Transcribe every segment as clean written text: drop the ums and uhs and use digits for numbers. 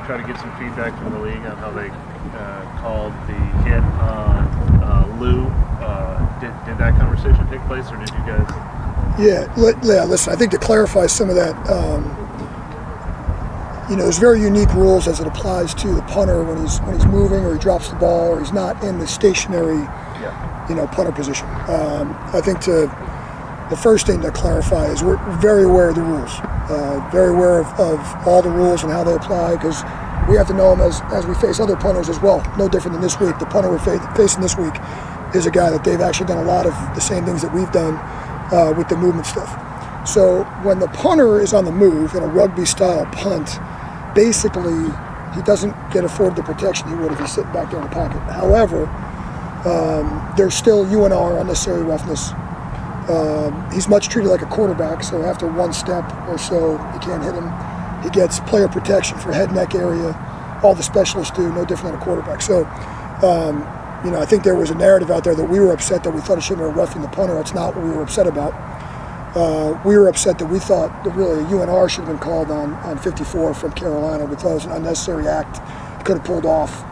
try to get some feedback from the league on how they called the hit on Lou. Did that conversation take place, or did you guys? Yeah, listen, I think to clarify some of that, there's very unique rules as it applies to the punter when he's moving or he drops the ball or he's not in the stationary, punter position. I think the first thing to clarify is we're very aware of the rules, very aware of all the rules and how they apply, because we have to know them as we face other punters as well. No different than this week. The punter we're facing this week is a guy that they've actually done a lot of the same things that we've done with the movement stuff. So when the punter is on the move in a rugby-style punt, basically he doesn't get afforded the protection he would if he's sitting back there in the pocket. However, there's still UNR, unnecessary roughness. He's much treated like a quarterback, so after one step or so, you can't hit him. He gets player protection for head, neck area. All the specialists do, no different than a quarterback. So, I think there was a narrative out there that we were upset that we thought it shouldn't have been roughing the punter. That's not what we were upset about. We were upset that we thought that really a UNR should have been called on 54 from Carolina. We thought it was an unnecessary act. He could have pulled off.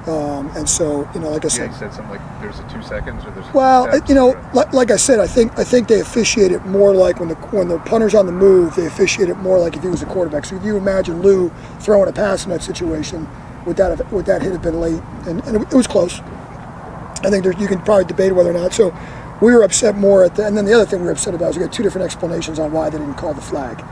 And so, like I said, you said something like there's a 2 seconds or there's a like I said, I think they officiate it more like when the punter's on the move, they officiate it more like if he was a quarterback. So if you imagine Lou throwing a pass in that situation, would that hit have been late? And it was close. I think you can probably debate whether or not. So we were upset more and then the other thing we were upset about is we got two different explanations on why they didn't call the flag.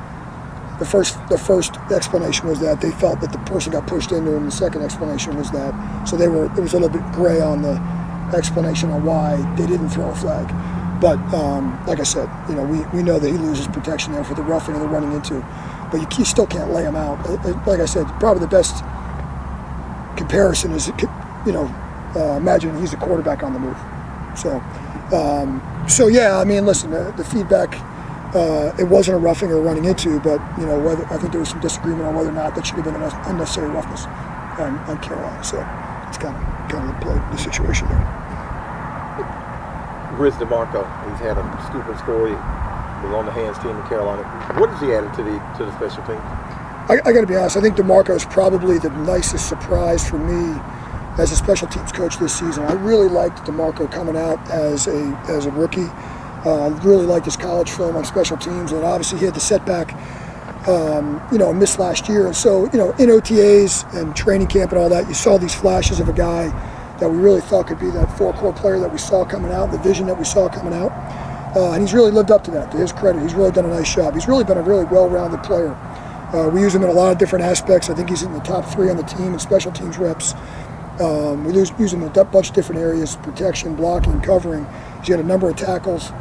The first explanation was that they felt that the person got pushed into him. The second explanation was that, so it was a little bit gray on the explanation on why they didn't throw a flag. But like I said, we know that he loses protection there for the roughing and the running into, but you still can't lay him out. Like I said, probably the best comparison is, imagine he's a quarterback on the move. So yeah, I mean, listen, the feedback. It wasn't a roughing or running into, but I think there was some disagreement on whether or not that should have been an unnecessary roughness on Carolina. So it's kind of the situation there. Riz DeMarco, he's had a stupid score. He was on the hands team in Carolina. What has he added to the special teams? I got to be honest. I think DeMarco is probably the nicest surprise for me as a special teams coach this season. I really liked DeMarco coming out as a rookie. Really liked his college film on special teams, and obviously he had the setback, missed last year. And so, in OTAs and training camp and all that, you saw these flashes of a guy that we really thought could be that four-core player that we saw coming out, the vision that we saw coming out. And he's really lived up to that. To his credit, he's really done a nice job. He's really been a really well-rounded player. We use him in a lot of different aspects. I think he's in the top 3 on the team in special teams reps. We use him in a bunch of different areas: protection, blocking, covering. He's got a number of tackles.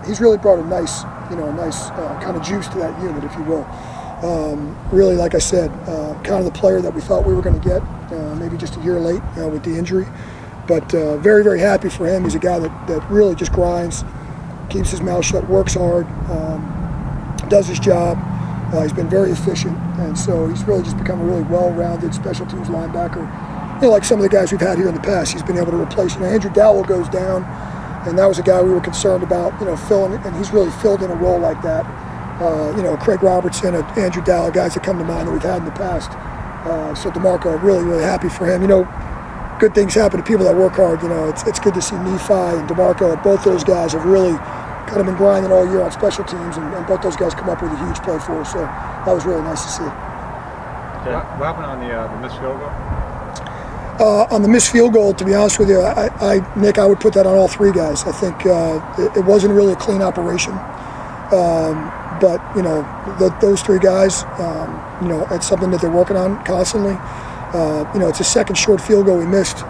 He's really brought a nice kind of juice to that unit, if you will. Really, like I said, kind of the player that we thought we were going to get, maybe just a year late with the injury. But very, very happy for him. He's a guy that really just grinds, keeps his mouth shut, works hard, does his job. He's been very efficient, and so he's really just become a really well-rounded special teams linebacker. Like some of the guys we've had here in the past, he's been able to replace. Andrew Dowell goes down. And that was a guy we were concerned about, filling, and he's really filled in a role like that. Craig Robertson, Andrew Dowell, guys that come to mind that we've had in the past. So DeMarco, really, really happy for him. Good things happen to people that work hard. It's good to see Nephi and DeMarco. Both those guys have really kind of been grinding all year on special teams, and both those guys come up with a huge play for us. So that was really nice to see. Okay. What happened on the missed field goal? On the missed field goal, to be honest with you, Nick, I would put that on all 3 guys. I think it wasn't really a clean operation, but those 3 guys, it's something that they're working on constantly. It's a second short field goal we missed.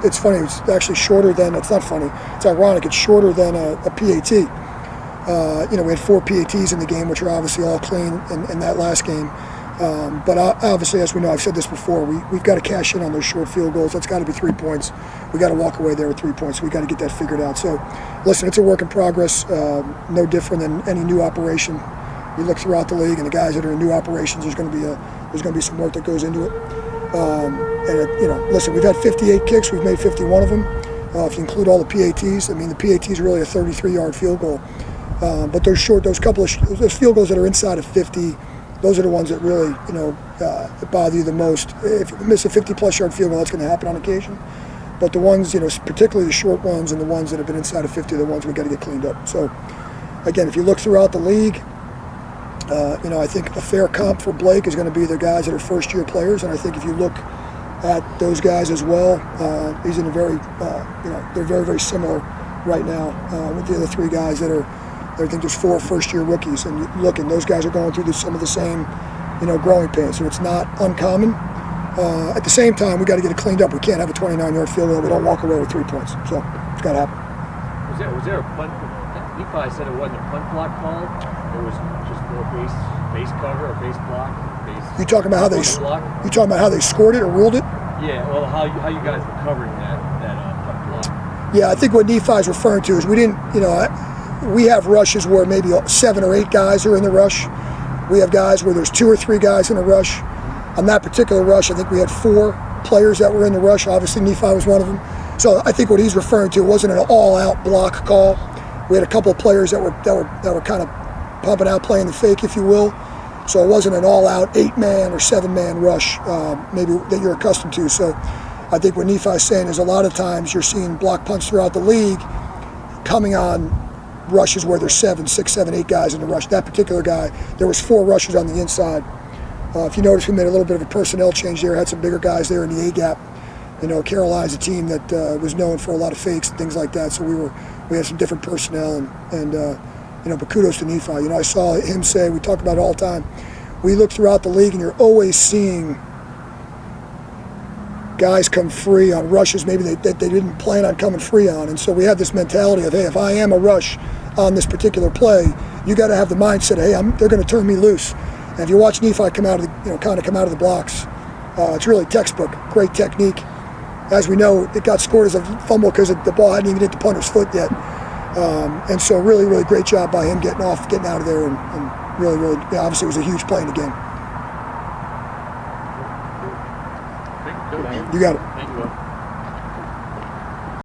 It's funny. It's actually shorter than. It's not funny. It's ironic. It's shorter than a PAT. We had 4 PATs in the game, which are obviously all clean in that last game. But obviously, as we know, I've said this before, we've got to cash in on those short field goals. That's got to be 3 points. We got to walk away there with 3 points. We got to get that figured out. So, listen, it's a work in progress. No different than any new operation. You look throughout the league, and the guys that are in new operations, there's going to be some work that goes into it. Listen, we've had 58 kicks. We've made 51 of them. If you include all the PATs, I mean, the PAT is really a 33-yard field goal. But those field goals that are inside of 50. those are the ones that really, bother you the most. If you miss a 50-plus yard field goal, that's going to happen on occasion. But the ones, particularly the short ones and the ones that have been inside of 50 are the ones we got to get cleaned up. So, again, if you look throughout the league, I think a fair comp for Blake is going to be the guys that are first-year players. And I think if you look at those guys as well, he's in a very, they're very, very similar right now with the other three guys that are, I think there's 4 first-year rookies. And you look, and those guys are going through some of the same, growing pains. So it's not uncommon. At the same time, we got to get it cleaned up. We can't have a 29-yard field goal. We don't walk away with 3 points. So it's got to happen. Was there a punt? Levi said it wasn't a punt block call. It was just more base cover or base block. You talking about how they scored it or ruled it? Yeah. Well, how you guys were covering that punt block? Yeah, I think what Nephi's referring to is we didn't. We have rushes where maybe 7 or 8 guys are in the rush. We have guys where there's 2 or 3 guys in a rush. On that particular rush, I think we had 4 players that were in the rush. Obviously, Nephi was one of them. So I think what he's referring to wasn't an all-out block call. We had a couple of players that were kind of pumping out, playing the fake, if you will. So it wasn't an all-out 8-man or 7-man rush, maybe that you're accustomed to. So I think what Nephi's saying is a lot of times you're seeing block punts throughout the league coming on rushes where there's 7, 6, 7, 8 guys in the rush. That particular guy, there was 4 rushes on the inside. If you notice, we made a little bit of a personnel change there. Had some bigger guys there in the A-gap. Caroline's a team that was known for a lot of fakes and things like that. So we had some different personnel, but kudos to Nephi. I saw him say, we talk about it all the time, we look throughout the league and you're always seeing guys come free on rushes maybe that they didn't plan on coming free on. And so we have this mentality of, hey, if I am a rush on this particular play, you got to have the mindset, hey, they're going to turn me loose. And if you watch Nephi come out of the blocks, it's really textbook, great technique. As we know, it got scored as a fumble because the ball hadn't even hit the punter's foot yet. And so really, really great job by him getting out of there, and really, really, obviously it was a huge play in the game. Thank you. You got it. Thank you, Will.